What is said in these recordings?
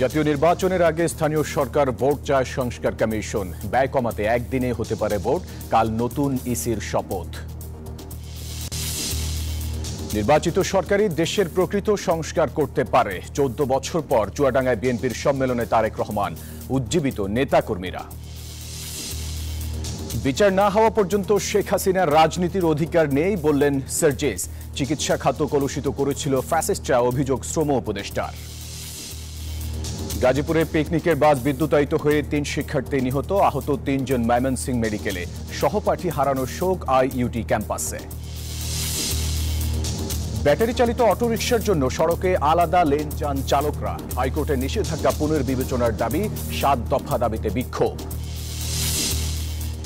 জাতীয় নির্বাচনের আগে স্থানীয় সরকার ভোট চায় সংস্কার কমিশন। ব্যয় কমাতে একদিনে হতে পারে ভোট। কাল নতুন ইসির শপথ। নির্বাচিত সরকারই দেশের প্রকৃত সংস্কার করতে পারে। 14 বছর পর চুয়াডাঙ্গায় বিএনপির সম্মেলনে তারেক রহমান। উজ্জীবিত নেতাকর্মীরা। বিচার না হওয়া পর্যন্ত শেখ হাসিনার রাজনীতির অধিকার নেই বললেন সার্জিস। চিকিৎসা খাত কলুষিত করেছিল ফ্যাসিস্টরা, অভিযোগ শ্রম উপদেষ্টার। গাজীপুরে পিকনিকের বাস বিদ্যুতায়িত হয়ে 3 শিক্ষার্থী নিহত, আহত 3 জন ময়মনসিংহ মেডিকেলে। সহপাঠী হারানোর শোক আইইউটি ক্যাম্পাসে। ব্যাটারি চালিত অটোরিকশার জন্য সড়কে আলাদা লেন চান চালকরা। হাইকোর্টের নিষেধাজ্ঞা পুনর্বিবেচনার দাবি, 7 দফা দাবিতে বিক্ষোভ।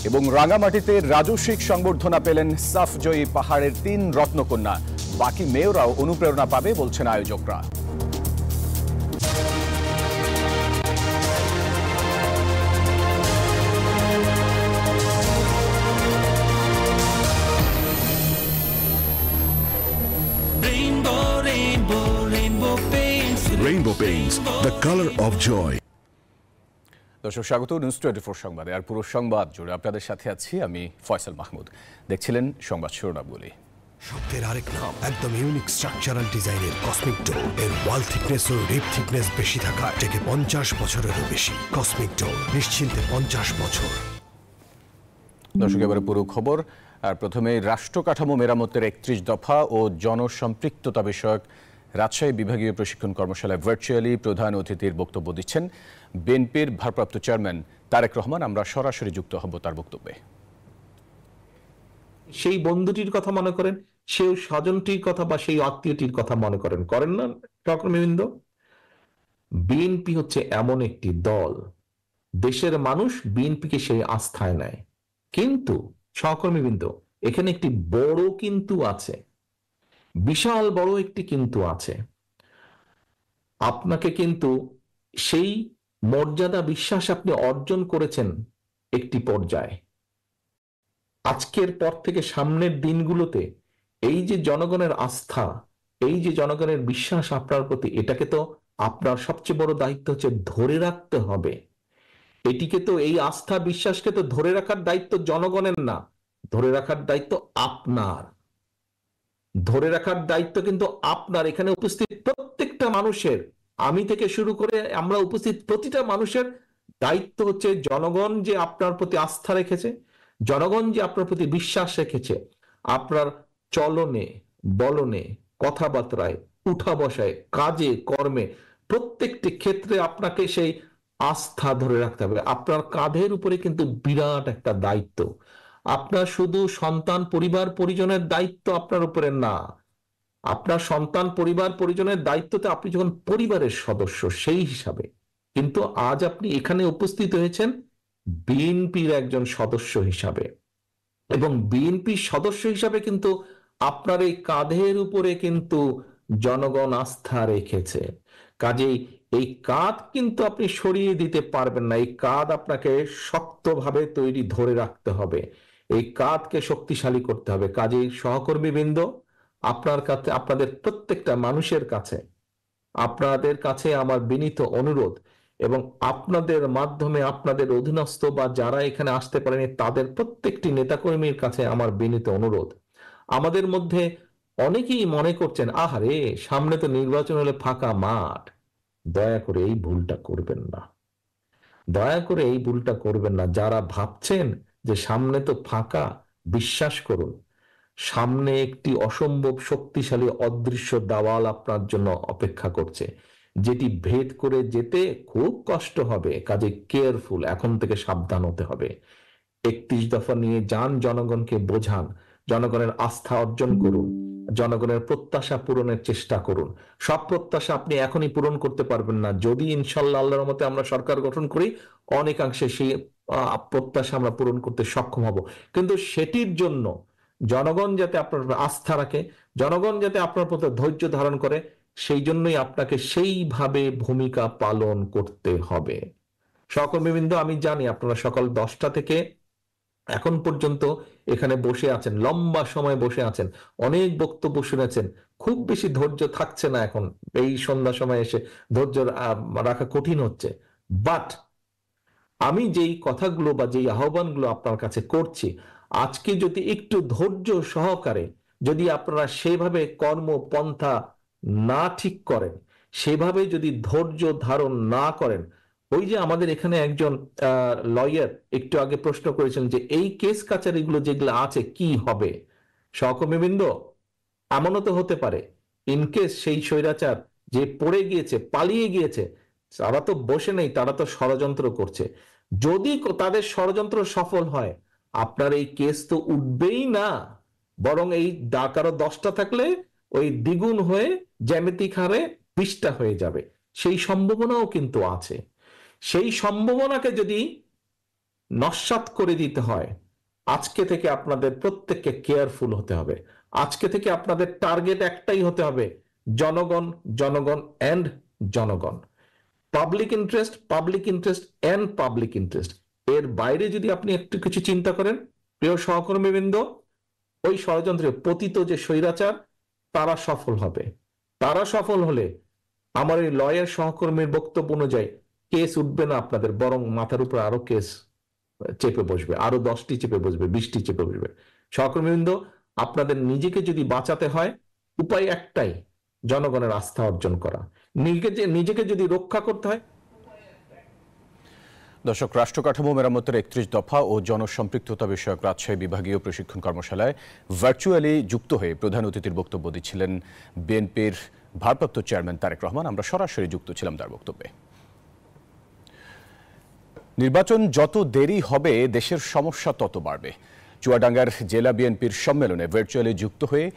এবং রাঙামাটিতে রাজস্বিক সংবর্ধনা পেলেন সাফজয়ী পাহাড়ের 3 রত্নকন্যা। বাকি মেয়েরাও অনুপ্রেরণা পাবে বলছেন আয়োজকরা। Rainbow Paints, the color of joy. দর্শক স্বাগত নিউজ 24 সংবাদে। আর পুরো সংবাদ জুড়ে আপনাদের সাথে আছি আমি ফয়সাল মাহমুদ। দেখছিলেন সংবাদ শিরোনামগুলি। শব্দের আরেক নাম, একদম ইউনিক স্ট্রাকচারাল ডিজাইনের কসমিক ডোর। এর ওয়াল থিকনেস ও রিপ থিকনেস বেশি থাকা, থেকে 50 বছরেরও বেশি। কসমিক ডোর, নিশ্চিন্তে 50 বছর। দর্শক এবারে পুরো খবর। আর প্রথমে রাষ্ট্র কাঠামো মেরামতের 31 দফা ও জনসম্পৃক্ততা বিষয়ক রাজশাহী বিভাগীয় প্রশিক্ষণ কর্মশালায় ভার্চুয়ালি প্রধান অতিথির বক্তব্য দিচ্ছেন বিএনপির ভারপ্রাপ্ত চেয়ারম্যান তারেক রহমান। আমরা সরাসরি যুক্ত হব তার বক্তব্যে। সেই বন্ধুটির কথা মনে করেন, সেই স্বজনটির কথা বা সেই আত্মীয়টির কথা মনে করেন না সহকর্মীবৃন্দ? বিএনপি হচ্ছে এমন একটি দল, দেশের মানুষ বিএনপিকে সেই আস্থায় নেয়। কিন্তু সহকর্মীবৃন্দ, এখানে একটি বড় কিন্তু আছে, বিশাল বড় একটি কিন্তু আছে। আপনাকে কিন্তু সেই মর্যাদা বিশ্বাস আপনি অর্জন করেছেন একটি পর্যায়ে। আজকের পর থেকে সামনের দিনগুলোতে এই যে জনগণের আস্থা, এই যে জনগণের বিশ্বাস আপনার প্রতি, এটাকে তো আপনার সবচেয়ে বড় দায়িত্ব হচ্ছে ধরে রাখতে হবে। এটিকে তো, এই আস্থা বিশ্বাসকে তো ধরে রাখার দায়িত্ব জনগণের না, ধরে রাখার দায়িত্ব আপনার। ধরে রাখার দায়িত্ব কিন্তু আপনার। এখানে উপস্থিত প্রত্যেকটা মানুষের, আমি থেকে শুরু করে আমরা উপস্থিত প্রতিটা মানুষের দায়িত্ব হচ্ছে জনগণ যে আপনার প্রতি আস্থা রেখেছে, জনগণ যে আপনার প্রতি বিশ্বাস রেখেছে, আপনার চলনে বলনে কথাবার্তায় উঠা বসায় কাজে কর্মে প্রত্যেকটি ক্ষেত্রে আপনাকে সেই আস্থা ধরে রাখতে হবে। আপনার কাঁধের উপরে কিন্তু বিরাট একটা দায়িত্ব। আপনার শুধু সন্তান পরিবার পরিজনের দায়িত্ব আপনার উপরে না, আপনার সন্তান পরিবার পরিজনের দায়িত্বতে আপনি যখন পরিবারের সদস্য সেই হিসাবে। কিন্তু আজ আপনি এখানে উপস্থিত হয়েছেন বিএনপির একজন সদস্য হিসাবে, এবং বিএনপির সদস্য হিসাবে কিন্তু আপনার এই কাঁধের উপরে কিন্তু জনগণ আস্থা রেখেছে। কাজেই এই কাঁধ কিন্তু আপনি সরিয়ে দিতে পারবেন না। এই কাঁধ আপনাকে শক্তভাবে তৈরি ধরে রাখতে হবে, এই কাঁধকে শক্তিশালী করতে হবে। কাজেই সহকর্মীবৃন্দ, আপনার কাছে, আপনাদের প্রত্যেকটা মানুষের কাছে, আপনাদের কাছে আমার বিনীত অনুরোধ, এবং আপনাদের মাধ্যমে আপনাদের অধীনস্থ বা যারা এখানে আসতে পারেনি তাদের প্রত্যেকটি নেতাকর্মীর কাছে আমার বিনীত অনুরোধ। আমাদের মধ্যে অনেকেই মনে করছেন, আহারে সামনে তো নির্বাচন হলে ফাঁকা মাঠ। দয়া করে এই ভুলটা করবেন না, দয়া করে এই ভুলটা করবেন না। যারা ভাবছেন যে সামনে তো ফাঁকা, বিশ্বাস করুন, সামনে একটি অসম্ভব শক্তিশালী অদৃশ্য দেওয়াল আপনার জন্য অপেক্ষা করছে, যেটি ভেদ করে যেতে খুব কষ্ট হবে। কাজে কেয়ারফুল, এখন থেকে সাবধান হতে হবে। 31 দফা নিয়ে যান, জনগণকে বোঝান, জনগণের আস্থা অর্জন করুন, জনগণের প্রত্যাশা পূরণের চেষ্টা করুন। সব প্রত্যাশা আপনি এখনই পূরণ করতে পারবেন না। যদি ইনশাল্লাহ আল্লাহর মতে আমরা সরকার গঠন করি, অনেকাংশে সেই প্রত্যাশা আমরা পূরণ করতে সক্ষম হব। কিন্তু সেটির জন্য জনগণ যাতে আপনার আস্থা রাখে, জনগণ যাতে আপনার প্রতি ধৈর্য ধারণ করে, সেই জন্যই আপনাকে সেইভাবে ভূমিকা পালন করতে হবে। সহকর্মীবৃন্দ, আমি জানি আপনারা সকাল 10টা থেকে এখন পর্যন্ত এখানে বসে আছেন, লম্বা সময় বসে আছেন, অনেক বক্তব্য শুনেছেন, খুব বেশি ধৈর্য থাকছে না এখন, এই সন্ধ্যা সময় এসে ধৈর্য রাখা কঠিন হচ্ছে। বাট আমি যেই কথাগুলো বা যেই আহ্বানগুলো আপনার কাছে করছি, আজকে যদি একটু ধৈর্য সহকারে যদি আপনারা সেভাবে কর্মপন্থা না ঠিক করেন, সেভাবে যদি ধৈর্য ধারণ না করেন, ওই যে আমাদের এখানে একজন লয়ার একটু আগে প্রশ্ন করেছেন যে এই কেস কাচারিগুলো যেগুলো আছে কি হবে। সহকর্মীবৃন্দ, এমনও তো হতে পারে ইনকেস সেই স্বৈরাচার যে পড়ে গিয়েছে, পালিয়ে গিয়েছে, তারা তো বসে নেই, তারা তো ষড়যন্ত্র করছে। যদি তাদের ষড়যন্ত্র সফল হয়, আপনার এই কেস তো উঠবেই না, বরং এই কারো 10টা থাকলে ওই দ্বিগুণ হয়ে জ্যামিতিক হারে 20টা হয়ে যাবে। সেই সম্ভাবনাও কিন্তু আছে। সেই সম্ভাবনাকে যদি নস্যাৎ করে দিতে হয়, আজকে থেকে আপনাদের প্রত্যেককে কেয়ারফুল হতে হবে। আজকে থেকে আপনাদের টার্গেট একটাই হতে হবে, জনগণ, জনগণ এন্ড জনগণ। Public interest, public interest and public interest. এর বাইরে যদি আপনি একটু কিছু চিন্তা করেন, প্রিয় সহকর্মীবৃন্দ, ওই ষড়যন্ত্রে পতিত যে স্বৈরাচার, তারা সফল হবে। তারা সফল হলে আমার এই লয়ার সহকর্মীর বক্তব্য অনুযায়ী কেস উঠবে না আপনাদের, বরং মাথার উপর আরো কেস চেপে বসবে, আরো 10টি চেপে বসবে, 20টি চেপে বসবে। সহকর্মীবৃন্দ, আপনাদের নিজেকে যদি বাঁচাতে হয়, উপায় একটাই, জনগণের আস্থা অর্জন করা। নিজেকে যদি রক্ষা করতে হয়। দর্শক, রাষ্ট্র কাঠামো মেরামতের 31 দফা ও জনসম্পৃক্ততা বিষয়ক রাজশাহী বিভাগীয় প্রশিক্ষণ কর্মশালায় ভার্চুয়ালি যুক্ত হয়ে প্রধান অতিথির বক্তব্য দিচ্ছিলেন বিএনপির ভারপ্রাপ্ত চেয়ারম্যান তারেক রহমান। আমরা সরাসরি যুক্ত ছিলাম তার বক্তব্যে। নির্বাচন যত দেরি হবে দেশের সমস্যা তত বাড়বে। চুয়াডাঙ্গার জেলা বিএনপির সম্মেলনে ভার্চুয়ালি যুক্ত হয়ে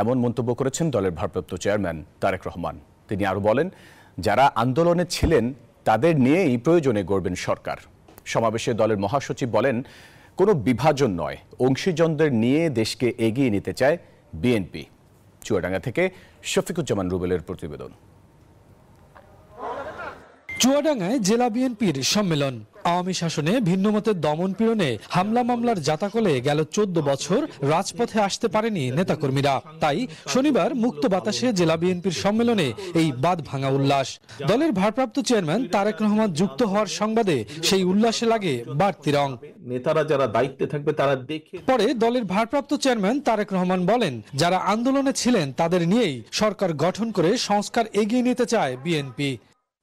এমন মন্তব্য করেছেন দলের ভারপ্রাপ্ত চেয়ারম্যান তারেক রহমান। তিনি আরও বলেন, যারা আন্দোলনে ছিলেন তাদের নিয়েই প্রয়োজনে গড়বেন সরকার। সমাবেশে দলের মহাসচিব বলেন, কোনো বিভাজন নয়, অংশীজনদের নিয়ে দেশকে এগিয়ে নিতে চায় বিএনপি। চুয়াডাঙ্গা থেকে শফিকুজ্জামান রুবেলের প্রতিবেদন। চুয়াডাঙ্গায় জেলা বিএনপির সম্মেলন। আওয়ামী শাসনে ভিন্নমতের দমন পীড়নে হামলা মামলার জাতাকলে গেল 14 বছর রাজপথে আসতে পারেনি নেতাকর্মীরা। তাই শনিবার মুক্ত বাতাসে জেলা বিএনপির সম্মেলনে এই বাঁধ ভাঙা উল্লাস। দলের ভারপ্রাপ্ত চেয়ারম্যান তারেক রহমান যুক্ত হওয়ার সংবাদে সেই উল্লাসে লাগে বাড়তি রং। নেতারা যারা দায়িত্বে থাকবে তারা দেখে। পরে দলের ভারপ্রাপ্ত চেয়ারম্যান তারেক রহমান বলেন, যারা আন্দোলনে ছিলেন তাদের নিয়েই সরকার গঠন করে সংস্কার এগিয়ে নিতে চায় বিএনপি।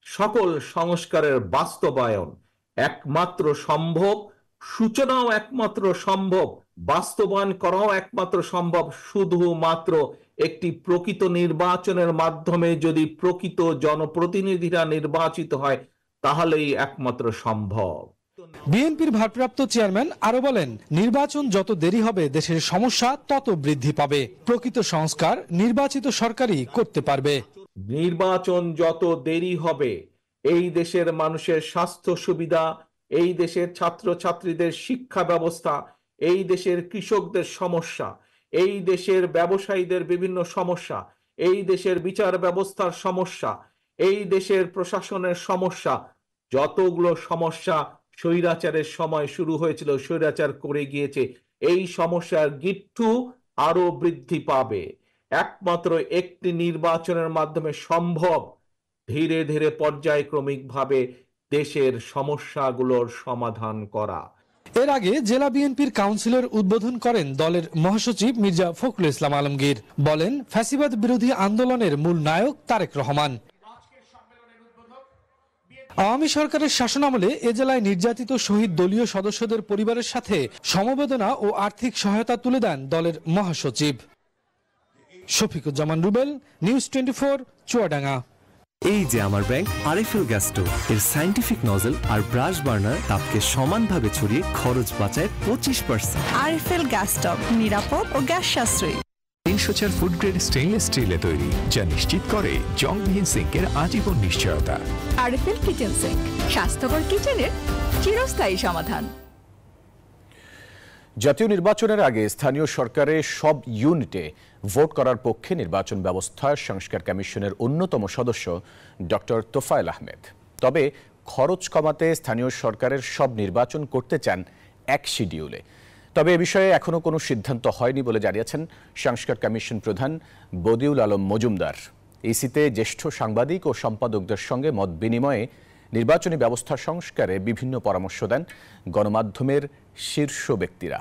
সকল সংস্কারের বাস্তবায়ন একমাত্র সম্ভব, সূচনাও একমাত্র সম্ভব, বাস্তবায়ন করাও একমাত্র সম্ভব শুধুমাত্র একটি প্রকৃত নির্বাচনের মাধ্যমে। যদি প্রকৃত জনপ্রতিনিধিরা নির্বাচিত হয়, তাহলেই একমাত্র সম্ভব। বিএনপির ভারপ্রাপ্ত চেয়ারম্যান আরো বলেন, নির্বাচন যত দেরি হবে দেশের সমস্যা তত বৃদ্ধি পাবে। প্রকৃত সংস্কার নির্বাচিত সরকারই করতে পারবে। নির্বাচন যত দেরি হবে, এই দেশের মানুষের স্বাস্থ্য সুবিধা, এই দেশের ছাত্রছাত্রীদের শিক্ষা ব্যবস্থা, এই দেশের কৃষকদের সমস্যা, এই দেশের ব্যবসায়ীদের বিভিন্ন সমস্যা, এই দেশের বিচার ব্যবস্থার সমস্যা, এই দেশের প্রশাসনের সমস্যা, যতগুলো সমস্যা স্বৈরাচারের সময় শুরু হয়েছিল, স্বৈরাচার করে গিয়েছে, এই সমস্যার গিট্টু আরো বৃদ্ধি পাবে। একমাত্র একটি নির্বাচনের মাধ্যমে সম্ভব ধীরে ধীরে পর্যায়ক্রমিকভাবে দেশের সমস্যাগুলোর সমাধান করা। এর আগে জেলা বিএনপির কাউন্সিলের উদ্বোধন করেন দলের মহাসচিব মির্জা ফখরুল ইসলাম আলমগীর। বলেন, ফ্যাসিবাদ বিরোধী আন্দোলনের মূল নায়ক তারেক রহমান। আওয়ামী সরকারের শাসনামলে এ জেলায় নির্যাতিত শহীদ দলীয় সদস্যদের পরিবারের সাথে সমবেদনা ও আর্থিক সহায়তা তুলে দেন দলের মহাসচিব। শফিকুজ্জামান রুবেল, নিউজ 24, চুয়াডাঙ্গা। এই যে আমার ব্যাংক আরএফএল গ্যাস স্টোভ, এর সায়েন্টিফিক নজল আর ব্রাশ বার্নার তাপকে সমানভাবে ছড়িয়ে খরচ বাঁচায় 25%। আরএফএল গ্যাস স্টোভ নিরাপদ ও গ্যাস সাশ্রয়ী। 304 ফুড গ্রেড স্টেইনলেস স্টিলে তৈরি, যা নিশ্চিত করে জংবিহীন সিঙ্কের আজীবন নিশ্চয়তা। আরএফএল কিচেন সিঙ্ক, স্বাস্থ্যকর কিচেনের চিরস্থায়ী সমাধান। জাতীয় নির্বাচনের আগে স্থানীয় সরকারের সব ইউনিটে ভোট করার পক্ষে নির্বাচন ব্যবস্থা সংস্কার কমিশনের অন্যতম সদস্য ডক্টর তোফায়েল আহমেদ। তবে খরচ কমাতে স্থানীয় সরকারের সব নির্বাচন করতে চান এক শিডিউলে। তবে এ বিষয়ে এখনো কোনো সিদ্ধান্ত হয়নি বলে জানিয়েছেন সংস্কার কমিশন প্রধান বদিউল আলম মজুমদার। ইসিতে জ্যেষ্ঠ সাংবাদিক ও সম্পাদকদের সঙ্গে মত বিনিময়ে নির্বাচনী ব্যবস্থা সংস্কারে বিভিন্ন পরামর্শ দেন গণমাধ্যমের শীর্ষ ব্যক্তিরা।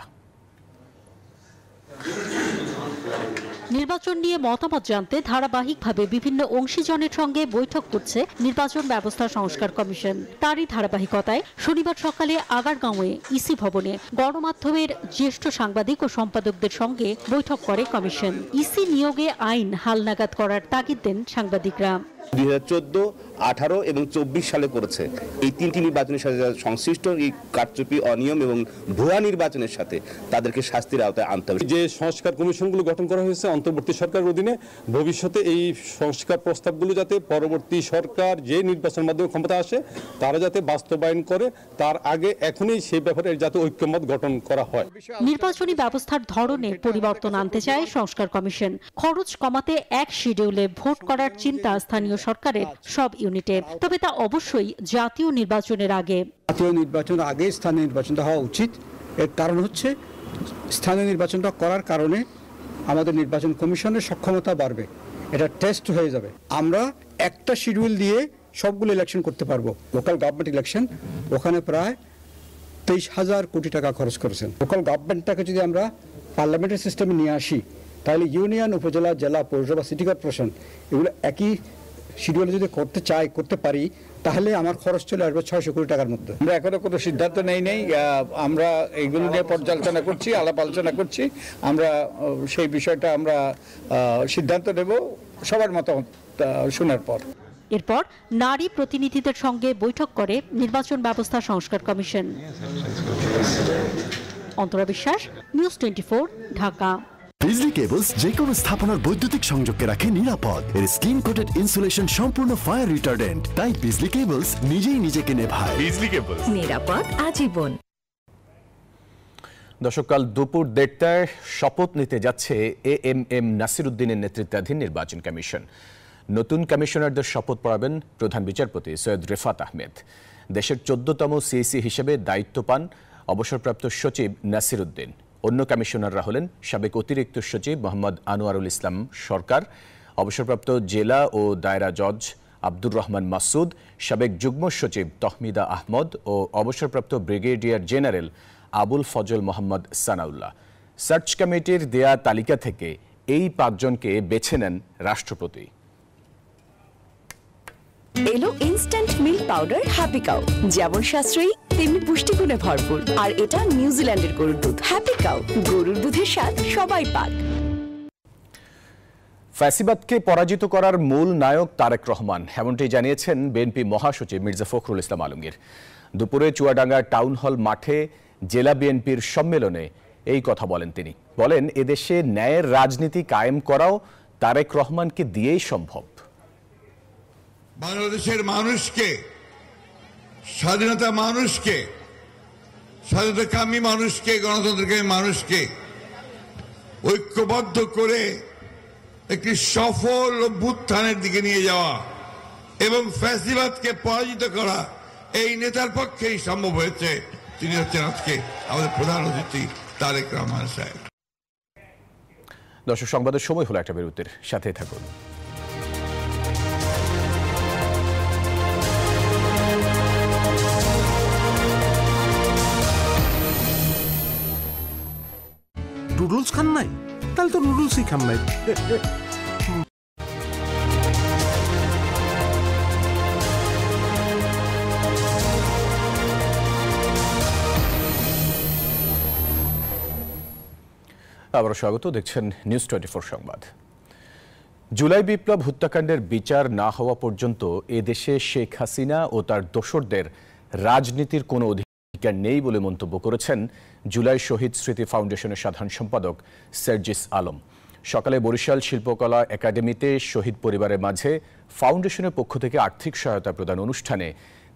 নির্বাচন নিয়ে মতামত জানতে ধারাবাহিকভাবে বিভিন্ন অংশীজনের সঙ্গে বৈঠক করছে নির্বাচন ব্যবস্থা সংস্কার কমিশন। তারই ধারাবাহিকতায় শনিবার সকালে আগারগাঁওয়ে ইসি ভবনে গণমাধ্যমের জ্যেষ্ঠ সাংবাদিক ও সম্পাদকদের সঙ্গে বৈঠক করে কমিশন। ইসি নিয়োগে আইন হালনাগাদ করার তাগিদ দেন সাংবাদিকরা। 2014, 18 এবং 24 সালে করেছে এই তিনটি নির্বাচনের সাথে সংশ্লিষ্ট এই কারচুপি, অনিয়ম এবং ভুয়া নির্বাচনের সাথে তাদেরকে শাস্তির আওতায় আনতে হবে। যে সংস্কার কমিশনগুলো গঠন করা হয়েছে অন্তর্বর্তী সরকারের অধীনে, ভবিষ্যতে এই সংস্কার প্রস্তাবগুলো যাতে পরবর্তী সরকার যে নির্বাচনের মাধ্যমে ক্ষমতা আসে তারা যাতে বাস্তবায়ন করে, তার আগে এখনই সেই ব্যাপারে যাতে ঐক্যমত গঠন করা হয়। নির্বাচনী ব্যবস্থার ধরনে পরিবর্তন আনতে চায় সংস্কার কমিশন। খরচ কমাতে এক শিডিউলে ভোট করার চিন্তা স্থানীয় সরকারের সব ইউনিটে, তবে তা অবশ্যই জাতীয় নির্বাচনের আগে। জাতীয় নির্বাচনের আগে স্থানীয় নির্বাচনটা হওয়া উচিত। এর কারণ হচ্ছে স্থানীয় নির্বাচনটা করার কারণে আমাদের নির্বাচন কমিশনের সক্ষমতা বাড়বে, এটা টেস্ট হয়ে যাবে। আমরা একটা শিডিউল দিয়ে সবগুলো ইলেকশন করতে পারবো। লোকাল গভর্নমেন্ট ইলেকশন, ওখানে প্রায় 23,000 কোটি টাকা খরচ করেছেন। লোকাল গভর্নমেন্টটাকে যদি আমরা পার্লামেন্টের সিস্টেমে নিয়ে আসি, তাহলে ইউনিয়ন, উপজেলা, জেলা, পৌরসভা, সিটি কর্পোরেশন এগুলো একই শিডিউলে যদি করতে পারি, তাহলে আমার খরচ চলে আসবে 600 কোটি টাকার মধ্যে। আমরা এখনো কোনো সিদ্ধান্ত নেই। আমরা এইগুলো নিয়ে পর্যালোচনা করছি, আলাপ আলোচনা করছি। আমরা সেই বিষয়টা আমরা সিদ্ধান্ত নেব সবার মতামত শোনার পর। এরপর নারী প্রতিনিধিদের সঙ্গে বৈঠক করে নির্বাচন ব্যবস্থা সংস্কার কমিশন। অন্তরা বিশ্বাস, নিউজ 24, ঢাকা। বিজলি কেবলস যে কোনো স্থাপনার বৈদ্যুতিক সংযোগকে রাখে নিরাপদ। এর স্কিন কোটেড ইনসুলেশন সম্পূর্ণ ফায়ার রিটার্ডেন্ট, তাই বিজলি কেবলস নিজেই নিজেকে নেভায়। বিজলি কেবলস, নিরাপদ আজীবন। দর্শক, কাল দুপুর 1:30টায় শপথ নিতে যাচ্ছে এএমএম নাসিরউদ্দিনের নেতৃত্বাধীন নির্বাচন কমিশন। নতুন কমিশনারদের শপথ পড়াবেন প্রধান বিচারপতি সৈয়দ রেফাত আহমেদ। দেশের 14তম সিইসি হিসেবে দায়িত্ব পান অবসরপ্রাপ্ত সচিব নাসিরউদ্দিন। অন্য কমিশনাররা হলেন সাবেক অতিরিক্ত সচিব মোহাম্মদ আনোয়ারুল ইসলাম সরকার, অবসরপ্রাপ্ত জেলা ও দায়রা জজ আব্দুর রহমান মাসুদ, সাবেক যুগ্ম সচিব তহমিদা আহমদ ও অবসরপ্রাপ্ত brigadier general Abul Fazal Mohammad Sanaullah. Search কমিটির দেয়া তালিকা থেকে এই 5 জনকে বেছে নেন রাষ্ট্রপতি। এলো instant milk powder happy cow, যেমন সাশ্রয়ী তেমনি পুষ্টিগুণে ভরপুর। আর এটা নিউজিল্যান্ডের গরুর দুধ। হ্যাপি কাউ, গরুর দুধের স্বাদ সবাই পাক। ফ্যাসিবাদকে পরাজিত করার মূল নায়ক তারেক রহমান, এমনটি জানিয়েছেন বিএনপি মহাসচিব মির্জা ফখরুল ইসলাম আলমগীর। দুপুরে চুয়াডাঙ্গা টাউন হল মাঠে জেলা বিএনপির সম্মেলনে এই কথা বলেন তিনি। বলেন, এদেশে ন্যায়ের রাজনীতি কায়েম করাও তারেক রহমানকে দিয়েই সম্ভব। বাংলাদেশের মানুষকে, স্বাধীনতাকামী মানুষকে, গণতন্ত্রকামী মানুষকে ঐক্যবদ্ধ করে একটি সফল অভ্যুত্থানের দিকে নিয়ে যাওয়া এবং ফ্যাসিবাদকে পরাজিত করা এই নেতার পক্ষেই সম্ভব হয়েছে। তিনি হচ্ছেন আজকে আমাদের প্রধান অতিথি তারেক রহমান সাহেব। দর্শক, সংবাদের সময় হলো একটা বিরতির, সাথে থাকুন। নুডলস খান নাই? তাহলে তো নুডলসই খান নাই। আবারও স্বাগত, দেখছেন নিউজ 24 সংবাদ। জুলাই বিপ্লব হত্যাকাণ্ডের বিচার না হওয়া পর্যন্ত এদেশে শেখ হাসিনা ও তার দোসরদের রাজনীতির কোনো অধিকার নেই বলে মন্তব্য করেছেন জুলাই শহীদ স্মৃতি ফাউন্ডেশনের সাধারণ সম্পাদক সার্জিস আলম। সকালে বরিশাল শিল্পকলা একাডেমিতে শহীদ পরিবারের মাঝে ফাউন্ডেশনের পক্ষ থেকে আর্থিক সহায়তা প্রদান অনুষ্ঠানে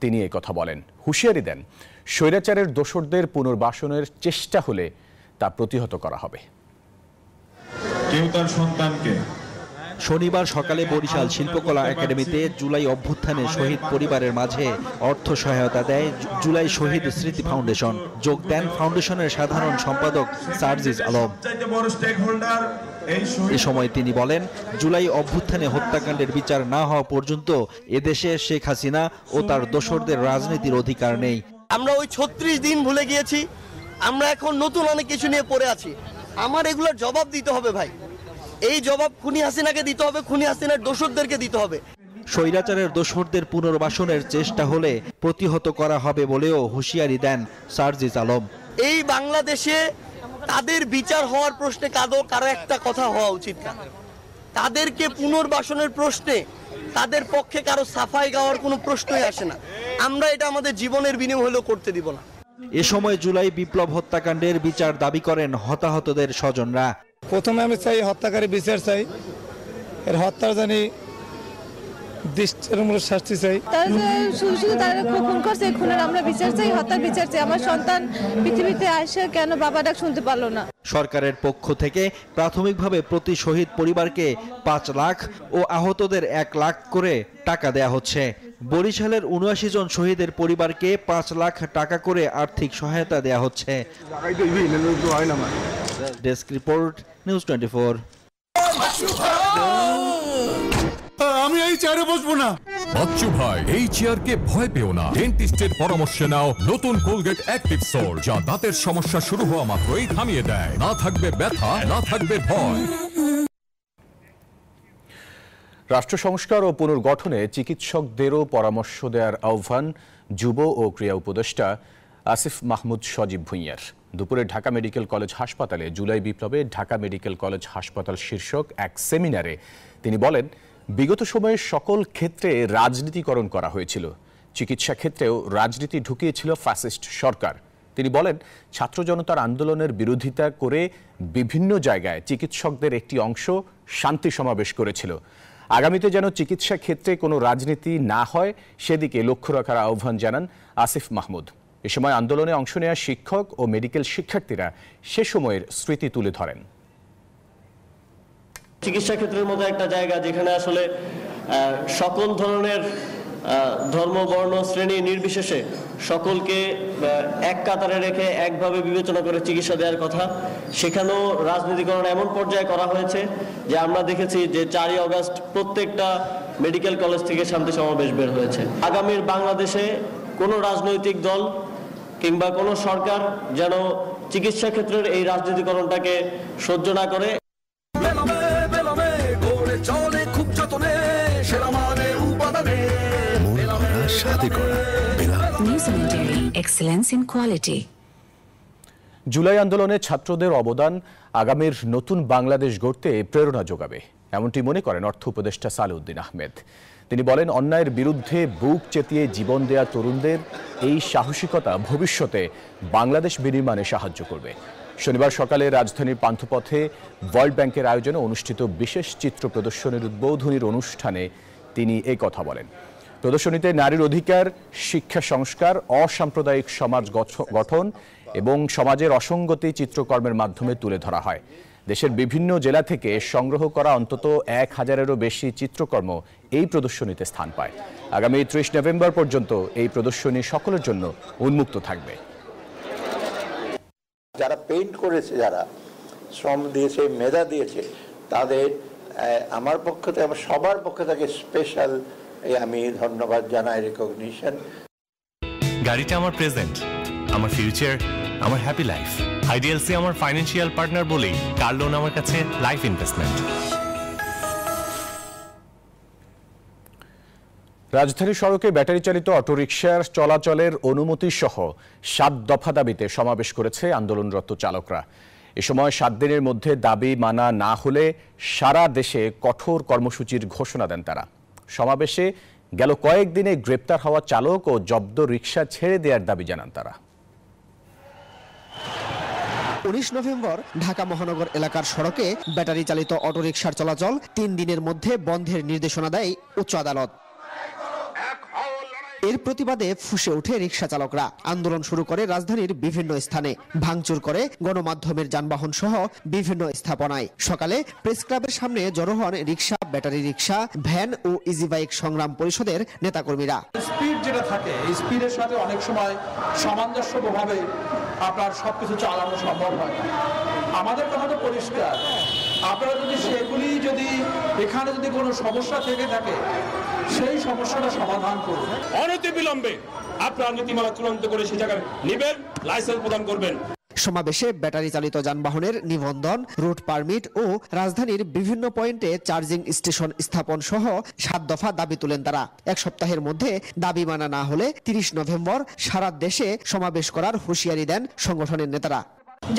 তিনি এই কথা বলেন। হুঁশিয়ারি দেন, স্বৈরাচারের দোসরদের পুনর্বাসনের চেষ্টা হলে তা প্রতিহত করা হবে। কেউ তার সন্তানকে শনিবার সকালে বরিশাল শিল্পকলা একাডেমিতে জুলাই অভ্যুত্থানে শহীদ পরিবারের মাঝে অর্থ সহায়তা দেয় জুলাই শহীদ স্মৃতি ফাউন্ডেশন। যোগ দেন ফাউন্ডেশনের সাধারণ সম্পাদক সার্জিস আলম। এ সময় তিনি বলেন, জুলাই অভ্যুত্থানে হত্যাকাণ্ডের বিচার না হওয়া পর্যন্ত এদেশে শেখ হাসিনা ও তার দোসরদের রাজনীতির অধিকার নেই। আমরা ওই 36 দিন ভুলে গিয়েছি, আমরা এখন নতুন অনেক কিছু নিয়ে পড়ে আছি। আমার এগুলোর জবাব দিতে হবে ভাই, এই জবাব খুনি হাসিনাকে দিতে হবে, খুনি হাসিনার দোসরদেরকে দিতে হবে। স্বৈরাচারের দোসরদের পুনর্বাসনের চেষ্টা হলে প্রতিহত করা হবে বলেও হুঁশিয়ারি দেন সার্জিস আলম। এই বাংলাদেশে তাদের বিচার হওয়ার প্রশ্নে কারো একটা কথা হওয়া উচিত না। তাদেরকে পুনর্বাসনের প্রশ্নে তাদের পক্ষে কারো সাফাই গাওয়ার কোনো প্রশ্নই আসে না। আমরা এটা আমাদের জীবনের বিনিময়ে হলেও করতে দিব না। এ সময় জুলাই বিপ্লব হত্যাকাণ্ডের বিচার দাবি করেন হতাহতদের স্বজনরা। প্রথমে আমি চাই হত্যাকারী বিচার চাই, এর হত্যার জানি দৃষ্টিমূলক শাস্তি চাই। শুধু তারা খুন করছে, খুনের আমরা বিচার চাই, হত্যার বিচার চাই। আমার সন্তান পৃথিবীতে আসে কেন বাবা ডাক শুনতে পারলো না। সরকারের পক্ষ থেকে প্রাথমিকভাবে প্রতি শহীদ পরিবারকে 5 লাখ ও আহতদের 1 লাখ করে টাকা দেয়া হচ্ছে। বরিশালের 79 জন শহীদের পরিবারকে 5 লাখ টাকা করে আর্থিক সহায়তা দেয়া হচ্ছে। Desk report, news 24। আমি এই চেয়ারে বসবো না। বাচ্চু ভাই, এই চেয়ারকে ভয় পেও না। ডেন্টিস্টের পরামর্শে নাও নতুন কোলগেট অ্যাক্টিভ সোল, যা দাঁতের সমস্যা শুরু হওয়া মাত্রই থামিয়ে দেয়। না থাকবে ব্যথা, না থাকবে ভয়। রাষ্ট্র সংস্কার ও পুনর্গঠনে চিকিৎসকদেরও পরামর্শ দেওয়ার আহ্বান যুব ও ক্রীড়া উপদেষ্টা আসিফ মাহমুদ সজীব ভুঁইয়ার। দুপুরে ঢাকা মেডিকেল কলেজ হাসপাতালে জুলাই বিপ্লবে ঢাকা মেডিকেল কলেজ হাসপাতাল শীর্ষক এক সেমিনারে তিনি বলেন, বিগত সময়ে সকল ক্ষেত্রে রাজনীতিকরণ করা হয়েছিল, চিকিৎসা ক্ষেত্রেও রাজনীতি ঢুকিয়েছিল ফ্যাসিস্ট সরকার। তিনি বলেন, ছাত্র জনতার আন্দোলনের বিরোধিতা করে বিভিন্ন জায়গায় চিকিৎসকদের একটি অংশ শান্তি সমাবেশ করেছিল। আগামীতে যেন চিকিৎসা ক্ষেত্রে কোনো রাজনীতি না হয় সেদিকে লক্ষ্য রাখার আহ্বান জানান আসিফ মাহমুদ। এ সময় আন্দোলনে অংশ নেওয়া শিক্ষক ও মেডিকেল শিক্ষার্থীরা সে সময়ের স্মৃতি তুলে ধরেন। চিকিৎসা ক্ষেত্রের মতো একটা জায়গা যেখানে আসলে সকল ধরনের ধর্ম, বর্ণ, শ্রেণী নির্বিশেষে সকলকে এক কাতারে রেখে একভাবে বিবেচনা করে চিকিৎসা দেওয়ার কথা, সেখানেও রাজনীতিকরণ এমন পর্যায়ে করা হয়েছে যে আমরা দেখেছি যে 4ই আগস্ট প্রত্যেকটা মেডিকেল কলেজ থেকে শান্তি সমাবেশ বের হয়েছে। আগামীর বাংলাদেশে কোনো রাজনৈতিক দল কিংবা কোনো সরকার যেন চিকিৎসা ক্ষেত্রের এই রাজনীতিকরণটাকে সহ্য না করে। জুলাই আন্দোলনে ছাত্রদের অবদান আগামীর নতুন বাংলাদেশ গড়তে প্রেরণা যোগাবে, এমনটি মনে করেন অর্থ উপদেষ্টা সালেউদ্দিন আহমেদ। তিনি বলেন, অন্যায়ের বিরুদ্ধে বুক চেতিয়ে জীবন দেয়া তরুণদের এই সাহসিকতা ভবিষ্যতে বাংলাদেশ বিনির্মাণে সাহায্য করবে। শনিবার সকালে রাজধানীর পান্থপথে ওয়ার্ল্ড ব্যাংকের আয়োজনে অনুষ্ঠিত বিশেষ চিত্র প্রদর্শনীর উদ্বোধনীর অনুষ্ঠানে তিনি এই কথা বলেন। প্রদর্শনীতে নারীর অধিকার, শিক্ষা সংস্কার, অসাম্প্রদায়িক সমাজ গঠন এবং সমাজের অসঙ্গতি চিত্রকর্মের মাধ্যমে তুলে ধরা হয়। দেশের বিভিন্ন জেলা থেকে সংগ্রহ করা অন্তত 1000-এরও বেশি চিত্রকর্ম এই প্রদর্শনীতে স্থান পায়। আগামী 30 নভেম্বর পর্যন্ত এই প্রদর্শনী সকলের জন্য উন্মুক্ত থাকবে। যারা পেইন্ট করেছে, যারা শ্রম দিয়েছে, মেধা দিয়েছে, তাদের আমার পক্ষ থেকে, আমার সবার পক্ষ থেকে স্পেশাল আমি ধন্যবাদ জানাই, রেকগনিশন। গাড়িটা আমার প্রেজেন্ট, আমার ফিউচার, আমার হ্যাপি লাইফ। আইডিএলসি আমার ফাইন্যান্সিয়াল পার্টনার বলেই কার লোন আমার কাছে লাইফ ইনভেস্টমেন্ট। রাজধানী সড়কে ব্যাটারি চালিত অটোরিকশার চলাচলের অনুমতি সহ 7 দফা দাবিতে সমাবেশ করেছে আন্দোলনরত চালকরা। এ সময় 7 দিনের মধ্যে দাবি মানা না হলে সারা দেশে কঠোর কর্মসূচির ঘোষণা দেন তারা। সমাবেশে গেল কয়েকদিনে গ্রেপ্তার হওয়া চালক ও জব্দ রিকশা ছেড়ে দেওয়ার দাবি জানান তারা। 19 নভেম্বর ঢাকা মহানগর এলাকার সড়কে ব্যাটারি চালিত অটোরিকশার চলাচল 3 দিনের মধ্যে বন্ধের নির্দেশনা দেয় উচ্চ আদালত। এর প্রতিবাদে ফুঁসে ওঠে রিকশা চালকরা। আন্দোলন শুরু করে রাজধানীর বিভিন্ন স্থানে, ভাঙচুর করে গণমাধ্যমের যানবাহন সহ বিভিন্ন স্থাপনায়। সকালে প্রেস ক্লাবের সামনে জড়ো হন রিকশা, ব্যাটারি রিকশা, ভ্যান ও ইজি বাইক সংগ্রাম পরিষদের নেতাকর্মীরা। স্পিড যেটা থাকে এই স্পিডের সাথে অনেক সময় সামঞ্জস্যভাবে আপনার সবকিছু চালানো সম্ভব হয় না। আমাদের কথা তো পরিষ্কার, আপনারা যদি এখানে কোনো সমস্যা থেকে থাকে সেই সমস্যাটা সমাধান করুন। অনতিবিলম্বে আপনার নীতিমালা চূড়ান্ত করে সেই জায়গায় নেবেন, লাইসেন্স প্রদান করবেন। সমাবেশে ব্যাটারি চালিত যানবাহনের নিবন্ধন, রুট পারমিট ও রাজধানীর বিভিন্ন পয়েন্টে চার্জিং স্টেশন স্থাপন সহ 7 দফা দাবি তুলেন তারা। এক সপ্তাহের মধ্যে দাবি মানা না হলে 30 নভেম্বর সারা দেশে সমাবেশ করার হুঁশিয়ারি দেন সংগঠনের নেতারা।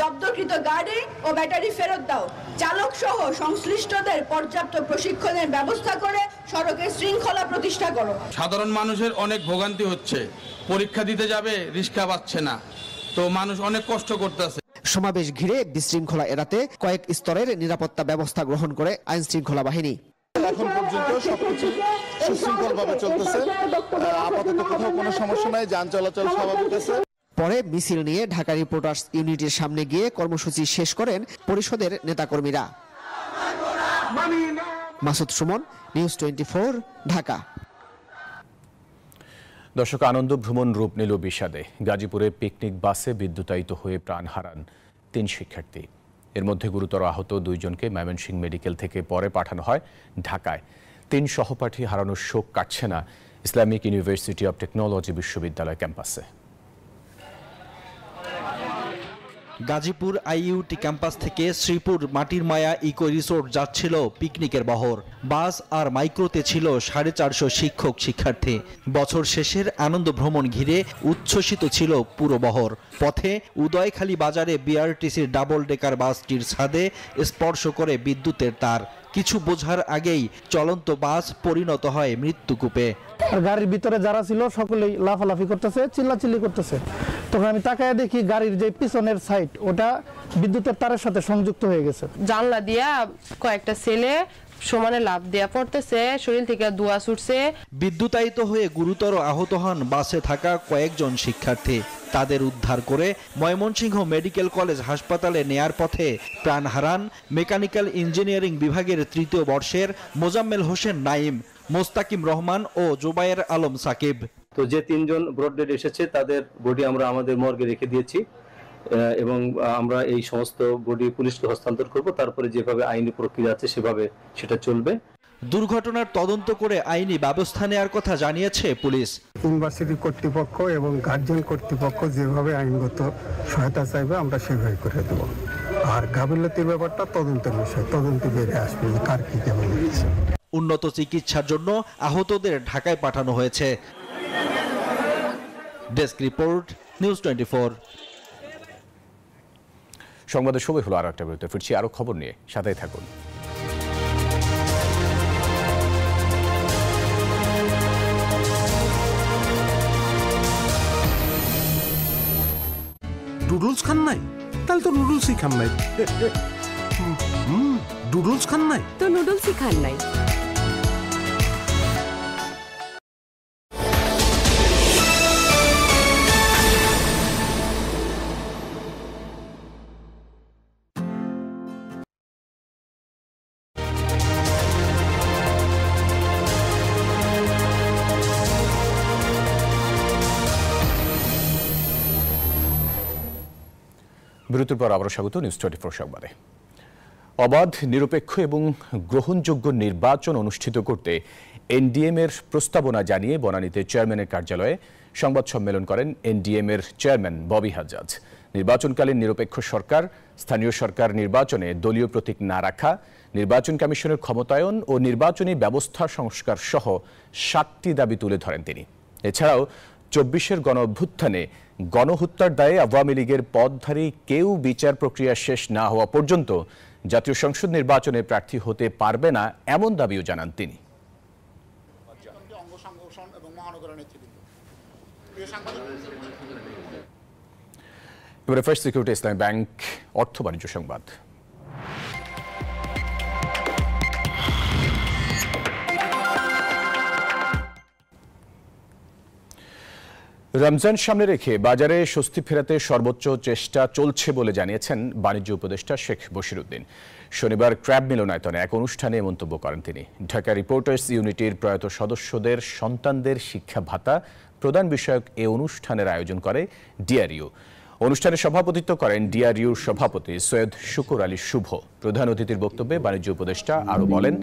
জব্দকৃত গাড়ি ও ব্যাটারি ফেরত দাও, চালক সহ সংশ্লিষ্টদের পর্যাপ্ত প্রশিক্ষণের ব্যবস্থা করে সড়কে শৃঙ্খলা প্রতিষ্ঠা করো। সাধারণ মানুষের অনেক ভোগান্তি হচ্ছে, পরীক্ষা দিতে যাবে রিক্সা পাচ্ছে না, তো মানুষ অনেক কষ্ট করতেছে। সমাবেশ ঘিরে বিশৃঙ্খলা এড়াতে কয়েক স্তরের নিরাপত্তা ব্যবস্থা গ্রহণ করে আইন শৃঙ্খলা বাহিনী। এখন পর্যন্ত সবকিছু সুশৃঙ্খলভাবে চলতেছে, আপাতত কোথাও কোনো সমস্যা নাই, যান চলাচল স্বাভাবিক আছে। পরে মিছিল নিয়ে ঢাকা রিপোর্টার্স ইউনিটির সামনে গিয়ে কর্মসূচি শেষ করেন পরিষদের নেতাকর্মীরা। মাসুদ সুমন, নিউজ 24, ঢাকা। দর্শক, আনন্দ ভ্রমণ রূপ নিল বিষাদে। গাজীপুরে পিকনিক বাসে বিদ্যুতায়িত হয়ে প্রাণ হারান 3 শিক্ষার্থী। এর মধ্যে গুরুতর আহত 2 জনকে ময়মনসিংহ মেডিকেল থেকে পরে পাঠানো হয় ঢাকায়। 3 সহপাঠী হারানোর শোক কাটছে না ইসলামিক ইউনিভার্সিটি অব টেকনোলজি বিশ্ববিদ্যালয় ক্যাম্পাসে। গাজীপুর আইইউটি ক্যাম্পাস থেকে শ্রীপুর মাটির মায়া ইকো রিসোর্ট যাচ্ছিল পিকনিকের বহর। বাস আর মাইক্রোতে ছিল 450 শিক্ষক শিক্ষার্থী। বছর শেষের আনন্দ ভ্রমণ ঘিরে উচ্ছ্বসিত ছিল পুরো বহর। পথে উদয়খালী বাজারে বিআরটিসির ডাবল ডেকার বাসটির ছাদে স্পর্শ করে বিদ্যুতের তার। কিছু বোঝার আগেই চলন্ত বাস পরিণত হয় মৃত্যুকূপে। গাড়ির ভিতরে যারা ছিল সকলেই লাফালাফি করতেছে, চিল্লাচিল্লি করতেছে। তখন আমি তাকায় দেখি গাড়ির যে পিছনের সাইড ওটা বিদ্যুতের তারের সাথে সংযুক্ত হয়ে গেছে। জানলা দিয়া কয়েকটা ছেলে সমানে লাফ দেয়া পড়তেছে, শরীর থেকে ধোঁয়া ছুটছে। বিদ্যুতায়িত হয়ে গুরুতর আহত হন বাসে থাকা কয়েকজন শিক্ষার্থী। তাদের উদ্ধার করে ময়মনসিংহ মেডিকেল কলেজ হাসপাতালে নেয়ার পথে প্রাণ হারান মেকানিক্যাল ইঞ্জিনিয়ারিং বিভাগের 3য় বর্ষের মোজাম্মেল হোসেন নাইম, মোস্তাকিম রহমান ও জোবায়ের আলম সাকিব। তো যে 3 জন ব্রড ডেড এসেছে তাদের বডি আমরা আমাদের মর্গে রেখে দিয়েছি এবং আমরা এই সমস্ত বডি পুলিশকে হস্তান্তর করব। তারপরে যেভাবে আইনি প্রক্রিয়া আছে সেভাবে সেটা চলবে। দুর্ঘটনার তদন্ত করে আইনি ব্যবস্থা নেওয়ার কথা জানিয়েছে পুলিশ। ইউনিভার্সিটি কর্তৃপক্ষ এবং গার্জিয়ান কর্তৃপক্ষ যেভাবে আইনগত সহায়তা চাইবে আমরা সেভাবে করে দেব। আর গাফিলতির ব্যাপারটা তদন্তের বিষয়, তদন্তে বেরিয়ে আসবে কার কি কেমন হয়েছে। উন্নত চিকিৎসার জন্য আহতদের ঢাকায় পাঠানো হয়েছে। Desk report, news 24। সংবাদের সময় হলো আরো একটা বিরতি। ফিরছি আরো খবর নিয়ে, সাথেই থাকুন। নুডলস খান নাই? তাহলে তো নুডলসই খান নাই। নুডলস খান নাই তো নুডলসই খান নাই। বিরতির পর আবারও স্বাগত নিউজ 24 সংবাদে। অবাধ, নিরপেক্ষ এবং গ্রহণযোগ্য নির্বাচন অনুষ্ঠিত করতে এনডিএম এর প্রস্তাবনা জানিয়ে বনানীতে চেয়ারম্যানের কার্যালয়ে সংবাদ সম্মেলন করেন এনডিএম এর চেয়ারম্যান ববি হাজ্জাজ। নির্বাচনকালীন নিরপেক্ষ সরকার, স্থানীয় সরকার নির্বাচনে দলীয় প্রতীক না রাখা, নির্বাচন কমিশনের ক্ষমতায়ন ও নির্বাচনী ব্যবস্থা সংস্কার সহ 7টি দাবি তুলে ধরেন তিনি। এছাড়াও 24-এর গণঅভ্যুত্থানে গণহত্যার দায়ে আওয়ামী লীগের পদধারী কেউ বিচার প্রক্রিয়া শেষ না হওয়া পর্যন্ত জাতীয় সংসদ নির্বাচনে প্রার্থী হতে পারবে না, এমন দাবিও জানান তিনি। এবারে ফার্স্ট সিকিউরিটি ইসলামী ব্যাংক অর্থ বাণিজ্য সংবাদ। রমজান সামনে রেখে বাজারে স্বস্তি ফেরাতে সর্বোচ্চ চেষ্টা চলছে বলে জানিয়েছেন বাণিজ্য উপদেষ্টা শেখ বশিরউদ্দিন। শনিবার ক্র্যাব মিলনায়তনে এক অনুষ্ঠানে মন্তব্য করেন তিনি। ঢাকা রিপোর্টার্স ইউনিটির প্রয়াত সদস্যদের সন্তানদের শিক্ষা ভাতা প্রদান বিষয়ক এ অনুষ্ঠানের আয়োজন করে ডিআরইউ। অনুষ্ঠানে সভাপতিত্ব করেন ডিআরইউর সভাপতি সৈয়দ শুকুর আলী শুভ। প্রধান অতিথির বক্তব্যে বাণিজ্য উপদেষ্টা আরও বলেন,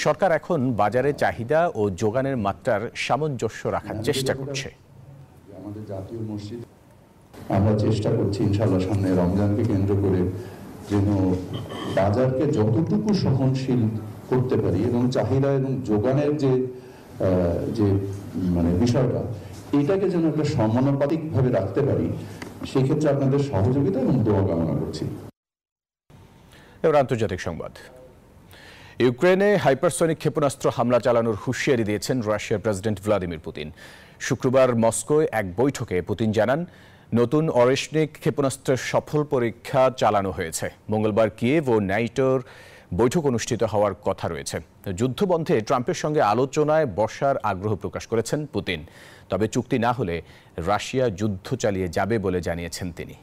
সরকার এখন বাজারে চাহিদা ও যোগানের মাত্রার সামঞ্জস্য রাখার চেষ্টা করছে। আমাদের জাতীয় মসজিদ আমরা চেষ্টা করছি ইনশাআল্লাহ সামনে রমজানকে কেন্দ্র করে যেন বাজারকে যতটুকু সহনশীল করতে পারি এবং চাহিদা এবং যোগানের যে মানে বিষয়টা এটাকে যেন একটা সমানুপাতিকভাবে রাখতে পারি, সেই ক্ষেত্রে আপনাদের সহযোগিতা এবং দোয়া কামনা করছি। এবার আন্তর্জাতিক সংবাদ। ইউক্রেনে হাইপারসনিক ক্ষেপণাস্ত্র হামলা চালানোর হুঁশিয়ারি দিয়েছেন রাশিয়ার প্রেসিডেন্ট ভ্লাদিমির পুতিন। শুক্রবার মস্কোয় এক বৈঠকে পুতিন জানান, নতুন অরেশনিক ক্ষেপণাস্ত্রের সফল পরীক্ষা চালানো হয়েছে। মঙ্গলবার কিয়েভ ও ন্যাটোর বৈঠক অনুষ্ঠিত হওয়ার কথা রয়েছে। যুদ্ধবন্ধে ট্রাম্পের সঙ্গে আলোচনায় বসার আগ্রহ প্রকাশ করেছেন পুতিন। তবে চুক্তি না হলে রাশিয়া যুদ্ধ চালিয়ে যাবে বলে জানিয়েছেন তিনি।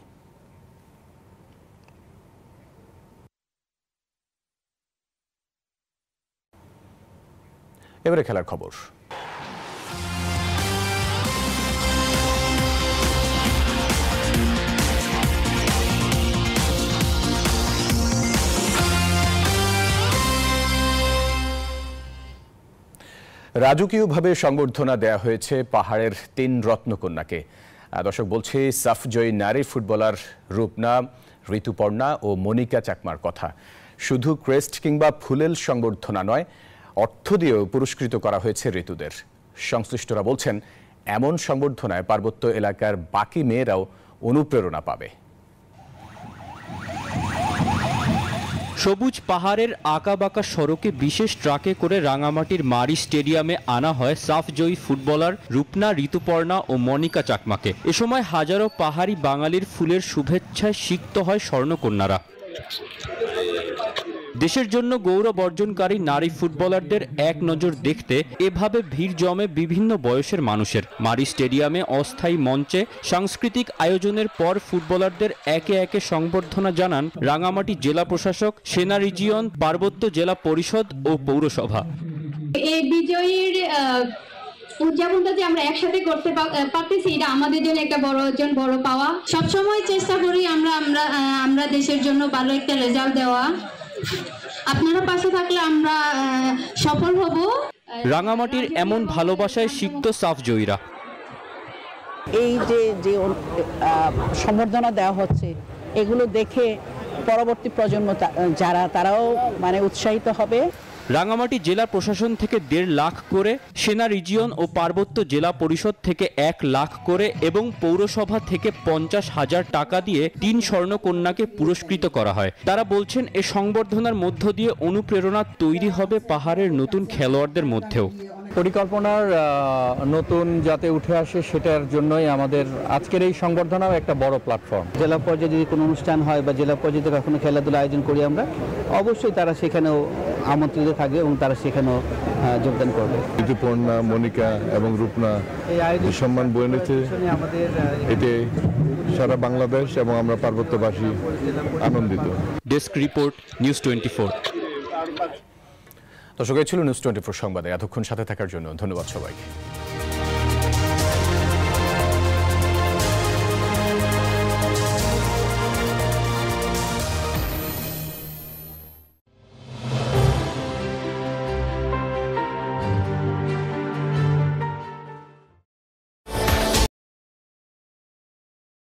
এবারে খেলার খবর। রাজকীয়ভাবে সংবর্ধনা দেয়া হয়েছে পাহাড়ের ৩ রত্নকন্যাকে। দর্শক বলছে সাফজয়ী নারী ফুটবলার রূপনা, ঋতুপর্ণা ও মনিকা চাকমার কথা। শুধু ক্রেস্ট কিংবা ফুলেল সংবর্ধনা নয়, অর্থ দিয়েও পুরস্কৃত করা হয়েছে ঋতুদের। সংশ্লিষ্টরা বলছেন, এমন সংবর্ধনায় পার্বত্য এলাকার বাকি মেয়েরাও অনুপ্রেরণা পাবে। সবুজ পাহাড়ের আঁকাবাঁকা সড়কে বিশেষ ট্রাকে করে রাঙামাটির মারি স্টেডিয়ামে আনা হয় সাফজয়ী ফুটবলার রূপনা, ঋতুপর্ণা ও মনিকা চাকমাকে। এ সময় হাজারো পাহাড়ি বাঙালির ফুলের শুভেচ্ছায় সিক্ত হয় স্বর্ণকন্যারা। দেশের জন্য গৌরব অর্জনকারী নারী ফুটবলারদের এক নজর দেখতে এভাবে ভিড় জমে বিভিন্ন বয়সের মানুষের। মারি স্টেডিয়ামে অস্থায়ী মঞ্চে সাংস্কৃতিক আয়োজনের পর ফুটবলারদের একে একে সংবর্ধনা জানান রাঙামাটি জেলা প্রশাসক, সেনা রিজিয়ন, পার্বত্য জেলা পরিষদ ও পৌরসভা। এই বিজয়ীর উদযাপনটা যে আমরা একসাথে করতে পারতেছি, এটা আমাদের জন্য একটা বড় অর্জন, বড় পাওয়া। সবসময় চেষ্টা করি আমরা দেশের জন্য ভালো একটা রেজাল্ট দেওয়া। আপনারা পাশে থাকলে আমরা সফল হব। রাঙামাটির এমন ভালোবাসায় সিক্ত সাফজয়ীরা। এই যে সম্বর্ধনা দেওয়া হচ্ছে, এগুলো দেখে পরবর্তী প্রজন্ম যারা তারাও মানে উৎসাহিত হবে। রাঙামাটি জেলা প্রশাসন থেকে 1.5 লাখ করে, সেনা রিজিয়ন ও পার্বত্য জেলা পরিষদ থেকে 1 লাখ করে এবং পৌরসভা থেকে 50,000 টাকা দিয়ে 3 স্বর্ণকন্যাকে পুরস্কৃত করা হয়। তারা বলছেন, এ সংবর্ধনার মধ্য দিয়ে অনুপ্রেরণা তৈরি হবে পাহাড়ের নতুন খেলোয়াড়দের মধ্যেও। পরিকল্পনার নতুন যাতে উঠে আসে সেটার জন্যই আমাদের আজকের এই সংবর্ধনাও একটা বড় প্ল্যাটফর্ম। জেলা পর্যায়ে যদি কোনো অনুষ্ঠান হয় বা জেলা পর্যায়ে কখনো খেলাধুলা আয়োজন করি আমরা, অবশ্যই তারা সেখানেও আমন্ত্রিত থাকবে এবং তারা সেখানেও যোগদান করবে। ঋতুপর্ণা, মনিকা এবং রূপনা এই সম্মান বয়ে নিতে এতে সারা বাংলাদেশ এবং আমরা পার্বত্যবাসী আনন্দিত। Desk report, news 24। দর্শক, এই ছিল নিউজ 24 সংবাদে। এতক্ষণ সাথে থাকার জন্য ধন্যবাদ সবাইকে।